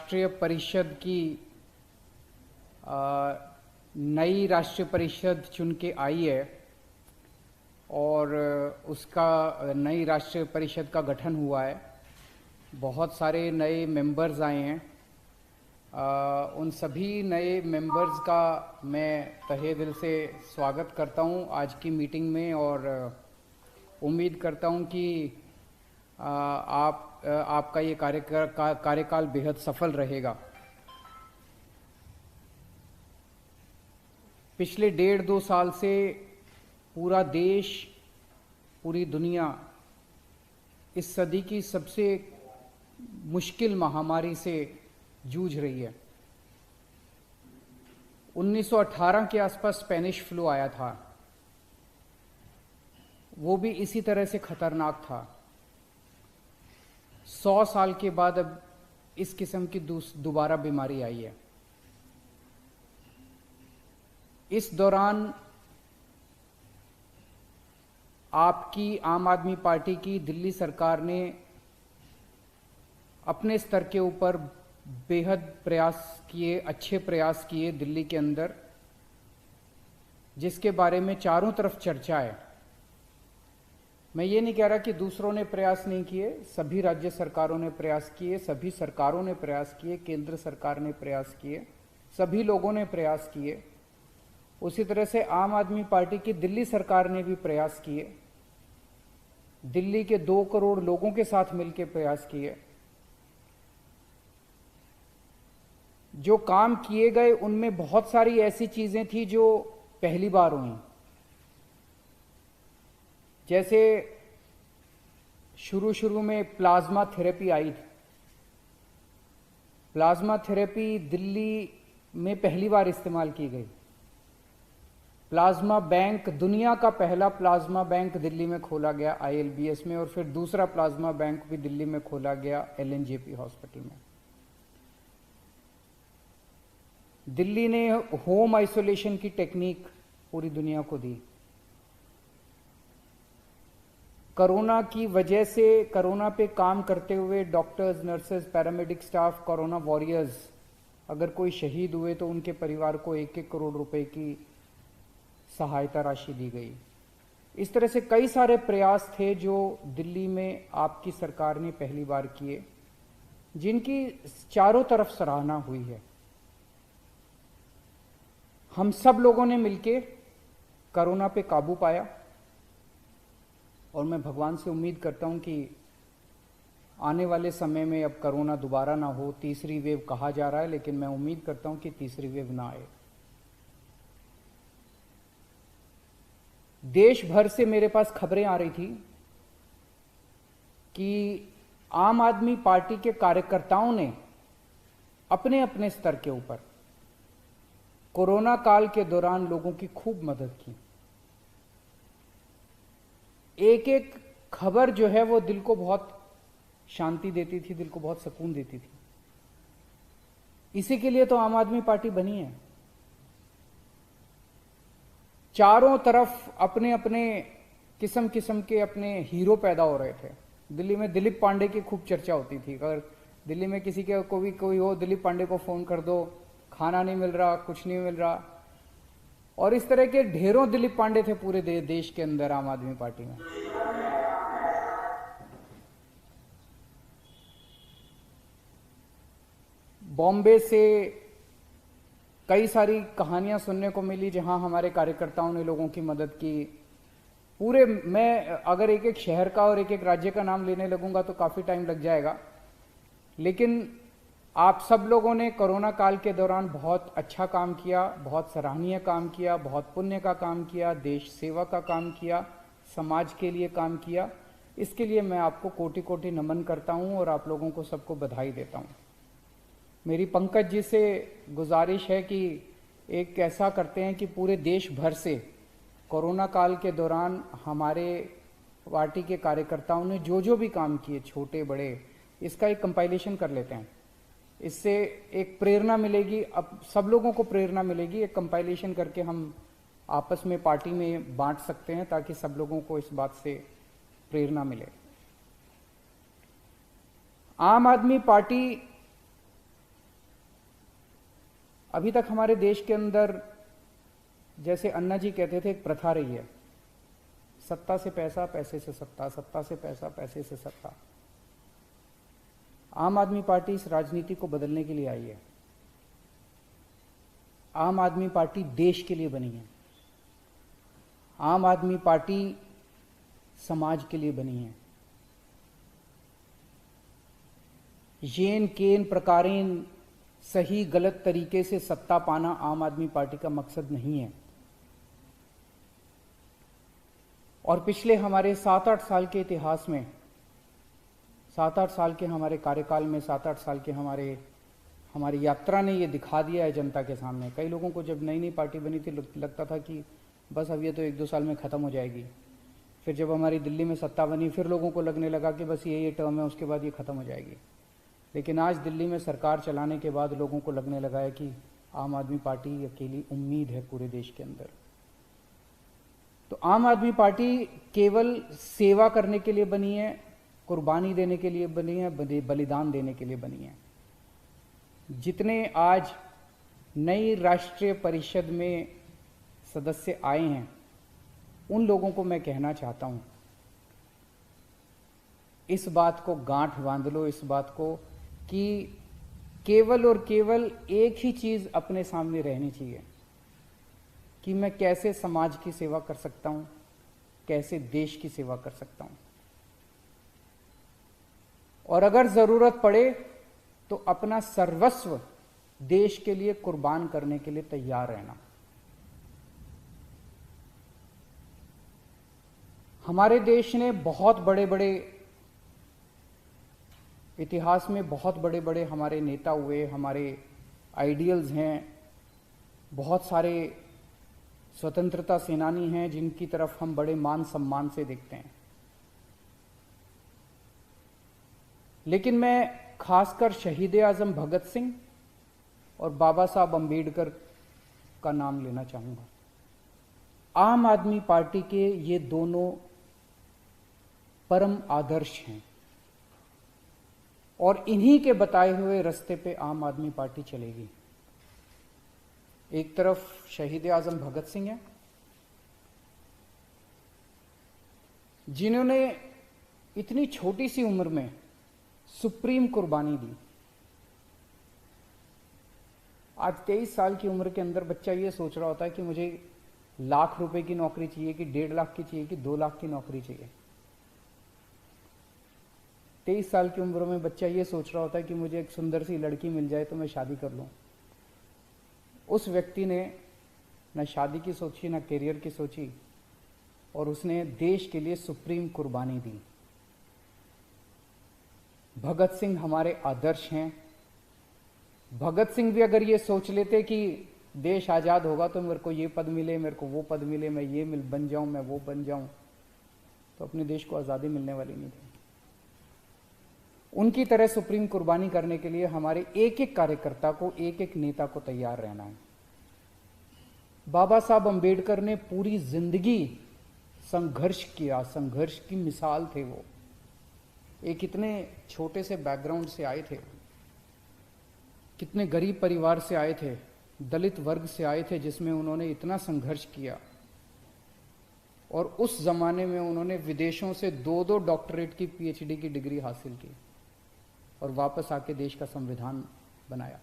राष्ट्रीय परिषद की नई राष्ट्रीय परिषद चुन के आई है और उसका नई राष्ट्रीय परिषद का गठन हुआ है। बहुत सारे नए मेंबर्स आए हैं। उन सभी नए मेंबर्स का मैं तहे दिल से स्वागत करता हूं आज की मीटिंग में और उम्मीद करता हूं कि आपका ये कार्यकाल बेहद सफल रहेगा। पिछले 1.5-2 साल से पूरा देश, पूरी दुनिया इस सदी की सबसे मुश्किल महामारी से जूझ रही है। 1918 के आसपास स्पेनिश फ्लू आया था, वो भी इसी तरह से खतरनाक था। 100 साल के बाद अब इस किस्म की दोबारा बीमारी आई है। इस दौरान आपकी आम आदमी पार्टी की दिल्ली सरकार ने अपने स्तर के ऊपर बेहद प्रयास किए, अच्छे प्रयास किए दिल्ली के अंदर, जिसके बारे में चारों तरफ चर्चा है। मैं ये नहीं कह रहा कि दूसरों ने प्रयास नहीं किए, सभी राज्य सरकारों ने प्रयास किए, सभी सरकारों ने प्रयास किए, केंद्र सरकार ने प्रयास किए, सभी लोगों ने प्रयास किए। उसी तरह से आम आदमी पार्टी की दिल्ली सरकार ने भी प्रयास किए, दिल्ली के 2 करोड़ लोगों के साथ मिलकर प्रयास किए। जो काम किए गए उनमें बहुत सारी ऐसी चीजें थी जो पहली बार हुई। जैसे शुरू में प्लाज्मा थेरेपी आई थी। प्लाज्मा थेरेपी दिल्ली में पहली बार इस्तेमाल की गई। प्लाज्मा बैंक, दुनिया का पहला प्लाज्मा बैंक दिल्ली में खोला गया ILBS में, और फिर दूसरा प्लाज्मा बैंक भी दिल्ली में खोला गया LNJP हॉस्पिटल में। दिल्ली ने होम आइसोलेशन की टेक्निक पूरी दुनिया को दी। कोरोना की वजह से, कोरोना पे काम करते हुए doctors, nurses, paramedic staff, corona warriors, अगर कोई शहीद हुए तो उनके परिवार को 1-1 करोड़ रुपए की सहायता राशि दी गई। इस तरह से कई सारे प्रयास थे जो दिल्ली में आपकी सरकार ने पहली बार किए, जिनकी चारों तरफ सराहना हुई है। हम सब लोगों ने मिलकर कोरोना पे काबू पाया और मैं भगवान से उम्मीद करता हूं कि आने वाले समय में अब कोरोना दोबारा ना हो। तीसरी वेव कहा जा रहा है, लेकिन मैं उम्मीद करता हूं कि तीसरी वेव ना आए। देश भर से मेरे पास खबरें आ रही थी कि आम आदमी पार्टी के कार्यकर्ताओं ने अपने अपने स्तर के ऊपर कोरोना काल के दौरान लोगों की खूब मदद की। एक एक खबर जो है वो दिल को बहुत शांति देती थी, दिल को बहुत सुकून देती थी। इसी के लिए तो आम आदमी पार्टी बनी है। चारों तरफ अपने अपने किस्म किस्म के अपने हीरो पैदा हो रहे थे। दिल्ली में दिलीप पांडे की खूब चर्चा होती थी। अगर दिल्ली में किसी के को भी कोई हो, दिलीप पांडे को फोन कर दो, खाना नहीं मिल रहा, कुछ नहीं मिल रहा। और इस तरह के ढेरों दिलीप पांडे थे पूरे देश के अंदर आम आदमी पार्टी में। बॉम्बे से कई सारी कहानियां सुनने को मिली जहां हमारे कार्यकर्ताओं ने लोगों की मदद की। पूरे, मैं अगर एक एक शहर का और एक एक राज्य का नाम लेने लगूंगा तो काफी टाइम लग जाएगा, लेकिन आप सब लोगों ने कोरोना काल के दौरान बहुत अच्छा काम किया, बहुत सराहनीय काम किया, बहुत पुण्य का काम किया, देश सेवा का काम किया, समाज के लिए काम किया। इसके लिए मैं आपको कोटि कोटि नमन करता हूं और आप लोगों को सबको बधाई देता हूं। मेरी पंकज जी से गुजारिश है कि एक ऐसा करते हैं कि पूरे देश भर से कोरोना काल के दौरान हमारे पार्टी के कार्यकर्ताओं ने जो जो भी काम किए, छोटे बड़े, इसका एक कंपाइलेशन कर लेते हैं। इससे एक प्रेरणा मिलेगी, अब सब लोगों को प्रेरणा मिलेगी। एक कंपाइलेशन करके हम आपस में पार्टी में बांट सकते हैं ताकि सब लोगों को इस बात से प्रेरणा मिले। आम आदमी पार्टी अभी तक हमारे देश के अंदर, जैसे अन्ना जी कहते थे, एक प्रथा रही है, सत्ता से पैसा, पैसे से सत्ता, सत्ता से पैसा, पैसे से सत्ता। आम आदमी पार्टी इस राजनीति को बदलने के लिए आई है। आम आदमी पार्टी देश के लिए बनी है। आम आदमी पार्टी समाज के लिए बनी है। येन केन प्रकारेण सही गलत तरीके से सत्ता पाना आम आदमी पार्टी का मकसद नहीं है। और पिछले हमारे 7-8 साल के इतिहास में, 7-8 साल के हमारे कार्यकाल में, 7-8 साल के हमारी यात्रा ने ये दिखा दिया है जनता के सामने। कई लोगों को जब नई नई पार्टी बनी थी लगता था कि बस अब ये तो 1-2 साल में ख़त्म हो जाएगी। फिर जब हमारी दिल्ली में सत्ता बनी, फिर लोगों को लगने लगा कि बस ये टर्म है, उसके बाद ये ख़त्म हो जाएगी। लेकिन आज दिल्ली में सरकार चलाने के बाद लोगों को लगने लगा है कि आम आदमी पार्टी अकेली उम्मीद है पूरे देश के अंदर। तो आम आदमी पार्टी केवल सेवा करने के लिए बनी है, कुर्बानी देने के लिए बनी है, बलिदान देने के लिए बनी है। जितने आज नई राष्ट्रीय परिषद में सदस्य आए हैं, उन लोगों को मैं कहना चाहता हूं, इस बात को गांठ बांध लो, इस बात को कि केवल और केवल एक ही चीज अपने सामने रहनी चाहिए कि मैं कैसे समाज की सेवा कर सकता हूं, कैसे देश की सेवा कर सकता हूं, और अगर जरूरत पड़े तो अपना सर्वस्व देश के लिए कुर्बान करने के लिए तैयार रहना। हमारे देश ने बहुत बड़े बड़े इतिहास में बहुत बड़े बड़े हमारे नेता हुए, हमारे आइडियल्स हैं, बहुत सारे स्वतंत्रता सेनानी हैं जिनकी तरफ हम बड़े मान सम्मान से देखते हैं। लेकिन मैं खासकर शहीद आजम भगत सिंह और बाबा साहब अंबेडकर का नाम लेना चाहूंगा। आम आदमी पार्टी के ये दोनों परम आदर्श हैं और इन्हीं के बताए हुए रास्ते पे आम आदमी पार्टी चलेगी। एक तरफ शहीद आजम भगत सिंह हैं जिन्होंने इतनी छोटी सी उम्र में सुप्रीम कुर्बानी दी। आज 23 साल की उम्र के अंदर बच्चा ये सोच रहा होता है कि मुझे लाख रुपए की नौकरी चाहिए कि 1.5 लाख की चाहिए कि 2 लाख की नौकरी चाहिए। 23 साल की उम्र में बच्चा ये सोच रहा होता है कि मुझे एक सुंदर सी लड़की मिल जाए तो मैं शादी कर लूं। उस व्यक्ति ने न शादी की सोची, न करियर की सोची, और उसने देश के लिए सुप्रीम कुर्बानी दी। भगत सिंह हमारे आदर्श हैं। भगत सिंह भी अगर ये सोच लेते कि देश आजाद होगा तो मेरे को ये पद मिले, मेरे को वो पद मिले, मैं ये बन जाऊं, मैं वो बन जाऊं, तो अपने देश को आजादी मिलने वाली नहीं थी। उनकी तरह सुप्रीम कुर्बानी करने के लिए हमारे एक एक कार्यकर्ता को, एक एक नेता को तैयार रहना है। बाबा साहब अंबेडकर ने पूरी जिंदगी संघर्ष किया, संघर्ष की मिसाल थे वो। एक इतने छोटे से बैकग्राउंड से आए थे, कितने गरीब परिवार से आए थे, दलित वर्ग से आए थे, जिसमें उन्होंने इतना संघर्ष किया। और उस जमाने में उन्होंने विदेशों से 2-2 डॉक्टरेट की पीएचडी की डिग्री हासिल की और वापस आके देश का संविधान बनाया।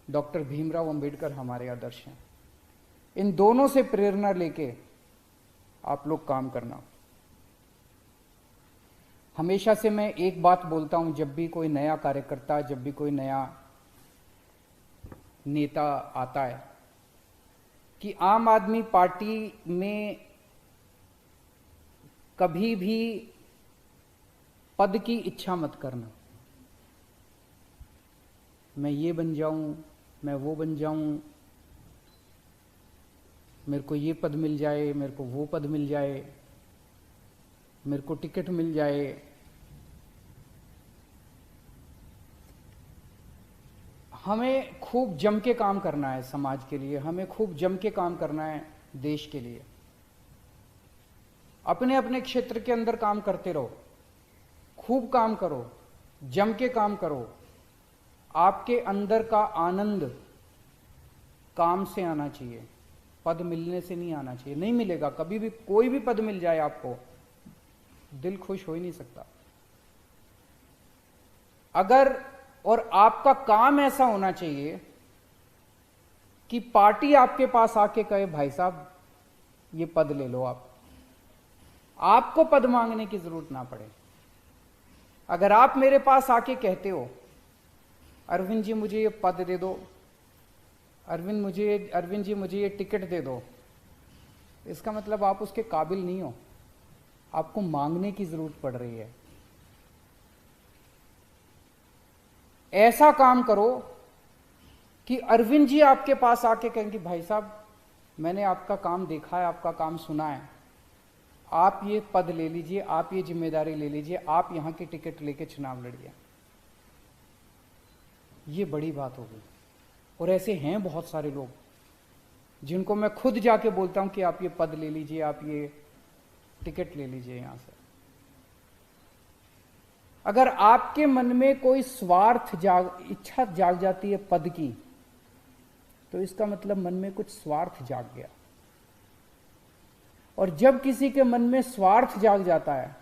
डॉक्टर भीमराव अंबेडकर हमारे आदर्श हैं। इन दोनों से प्रेरणा लेके आप लोग काम करना। हमेशा से मैं एक बात बोलता हूं, जब भी कोई नया कार्यकर्ता, जब भी कोई नया नेता आता है, कि आम आदमी पार्टी में कभी भी पद की इच्छा मत करना। मैं ये बन जाऊं, मैं वो बन जाऊं, मेरे को ये पद मिल जाए, मेरे को वो पद मिल जाए, मेरे को टिकट मिल जाए। हमें खूब जम के काम करना है समाज के लिए, हमें खूब जम के काम करना है देश के लिए। अपने अपने क्षेत्र के अंदर काम करते रहो, खूब काम करो, जम के काम करो, आपके अंदर का आनंद काम से आना चाहिए, पद मिलने से नहीं आना चाहिए। नहीं मिलेगा कभी भी, कोई भी पद मिल जाए आपको, दिल खुश हो ही नहीं सकता। अगर, और आपका काम ऐसा होना चाहिए कि पार्टी आपके पास आके कहे भाई साहब ये पद ले लो, आपको पद मांगने की जरूरत ना पड़े। अगर आप मेरे पास आके कहते हो अरविंद जी मुझे ये पद दे दो, अरविंद जी मुझे ये टिकट दे दो, इसका मतलब आप उसके काबिल नहीं हो, आपको मांगने की जरूरत पड़ रही है। ऐसा काम करो कि अरविंद जी आपके पास आके कहेंगे भाई साहब मैंने आपका काम देखा है, आपका काम सुना है, आप ये पद ले लीजिए, आप ये जिम्मेदारी ले लीजिए, आप यहां की टिकट लेके चुनाव लड़िए। ये बड़ी बात होगी। और ऐसे हैं बहुत सारे लोग जिनको मैं खुद जाके बोलता हूं कि आप ये पद ले लीजिए, आप ये टिकट ले लीजिए यहां से। अगर आपके मन में कोई स्वार्थ इच्छा जाग जाती है पद की, तो इसका मतलब मन में कुछ स्वार्थ जाग गया। और जब किसी के मन में स्वार्थ जाग जाता है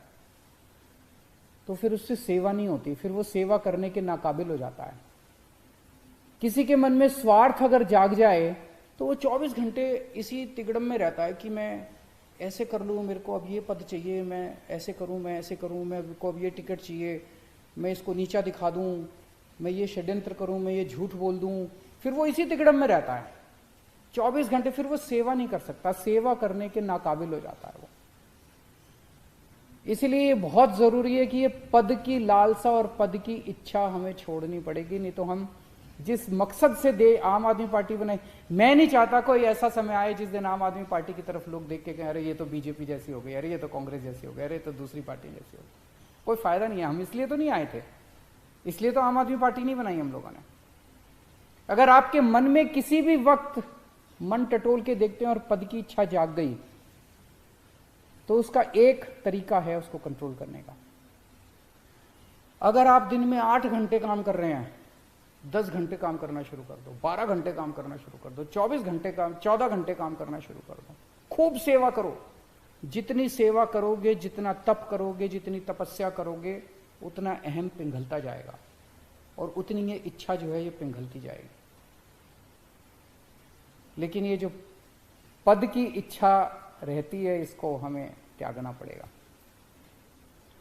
तो फिर उससे सेवा नहीं होती, फिर वो सेवा करने के नाकाबिल हो जाता है। किसी के मन में स्वार्थ अगर जाग जाए तो वो 24 घंटे इसी तिगड़म में रहता है कि मैं ऐसे कर लूँ, मेरे को अब ये पद चाहिए, मैं ऐसे करूँ, मैं ऐसे करूँ, मेरे को अब ये टिकट चाहिए, मैं इसको नीचा दिखा दूँ, मैं ये षड्यंत्र करूँ, मैं ये झूठ बोल दूँ। फिर वो इसी तिगड़म में रहता है 24 घंटे, फिर वो सेवा नहीं कर सकता, सेवा करने के नाकाबिल हो जाता है वो। इसलिए ये बहुत जरूरी है कि ये पद की लालसा और पद की इच्छा हमें छोड़नी पड़ेगी, नहीं तो हम जिस मकसद से आम आदमी पार्टी बनाई, मैं नहीं चाहता कोई ऐसा समय आए जिस दिन आम आदमी पार्टी की तरफ लोग देख के कहें अरे ये तो बीजेपी जैसी हो गई, अरे ये तो कांग्रेस जैसी हो गई, अरे तो दूसरी पार्टी जैसी हो गई। कोई फायदा नहीं है, हम इसलिए तो नहीं आए थे, इसलिए तो आम आदमी पार्टी नहीं बनाई हम लोगों ने। अगर आपके मन में किसी भी वक्त मन टटोल के देखते हैं और पद की इच्छा जाग गई, तो उसका एक तरीका है उसको कंट्रोल करने का। अगर आप दिन में 8 घंटे काम कर रहे हैं, 10 घंटे काम करना शुरू कर दो, 12 घंटे काम करना शुरू कर दो, 14 घंटे काम करना शुरू कर दो। खूब सेवा करो, जितनी सेवा करोगे, जितना तप करोगे, जितनी तपस्या करोगे, उतना अहम पिघलता जाएगा और उतनी ये इच्छा जो है ये पिघलती जाएगी। लेकिन ये जो पद की इच्छा रहती है, इसको हमें त्यागना पड़ेगा।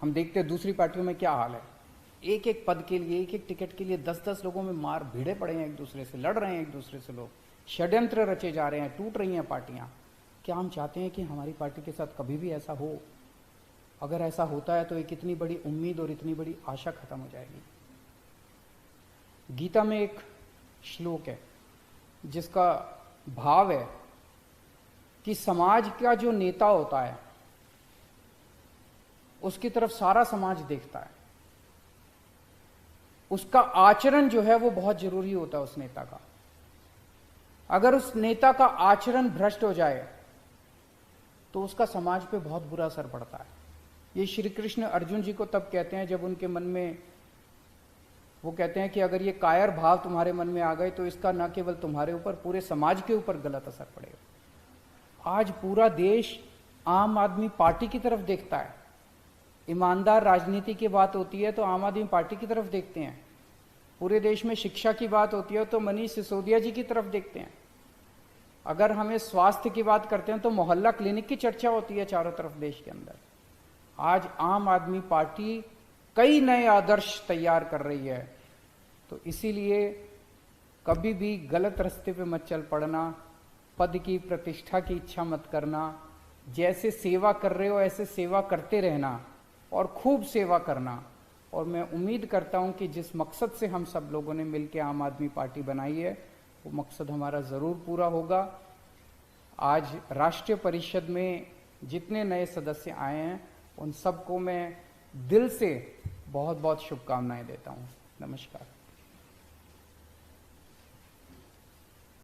हम देखते हैं दूसरी पार्टियों में क्या हाल है, एक एक पद के लिए, एक एक टिकट के लिए 10-10 लोगों में मार भिड़े पड़े हैं, एक दूसरे से लड़ रहे हैं, एक दूसरे से लोग षड्यंत्र रचे जा रहे हैं, टूट रही हैं पार्टियां। क्या हम चाहते हैं कि हमारी पार्टी के साथ कभी भी ऐसा हो? अगर ऐसा होता है तो एक इतनी बड़ी उम्मीद और इतनी बड़ी आशा खत्म हो जाएगी। गीता में एक श्लोक है जिसका भाव है कि समाज का जो नेता होता है उसकी तरफ सारा समाज देखता है, उसका आचरण जो है वो बहुत जरूरी होता है उस नेता का। अगर उस नेता का आचरण भ्रष्ट हो जाए तो उसका समाज पे बहुत बुरा असर पड़ता है। ये श्री कृष्ण अर्जुन जी को तब कहते हैं जब उनके मन में, वो कहते हैं कि अगर ये कायर भाव तुम्हारे मन में आ गए तो इसका न केवल तुम्हारे ऊपर, पूरे समाज के ऊपर गलत असर पड़ेगा। आज पूरा देश आम आदमी पार्टी की तरफ देखता है। ईमानदार राजनीति की बात होती है तो आम आदमी पार्टी की तरफ देखते हैं। पूरे देश में शिक्षा की बात होती है तो मनीष सिसोदिया जी की तरफ देखते हैं। अगर हमें स्वास्थ्य की बात करते हैं तो मोहल्ला क्लिनिक की चर्चा होती है चारों तरफ देश के अंदर। आज आम आदमी पार्टी कई नए आदर्श तैयार कर रही है, तो इसीलिए कभी भी गलत रास्ते पे मत चल पड़ना, पद की प्रतिष्ठा की इच्छा मत करना। जैसे सेवा कर रहे हो ऐसे सेवा करते रहना और खूब सेवा करना। और मैं उम्मीद करता हूं कि जिस मकसद से हम सब लोगों ने मिलकर आम आदमी पार्टी बनाई है वो मकसद हमारा ज़रूर पूरा होगा। आज राष्ट्रीय परिषद में जितने नए सदस्य आए हैं उन सबको मैं दिल से बहुत बहुत शुभकामनाएं देता हूं। नमस्कार।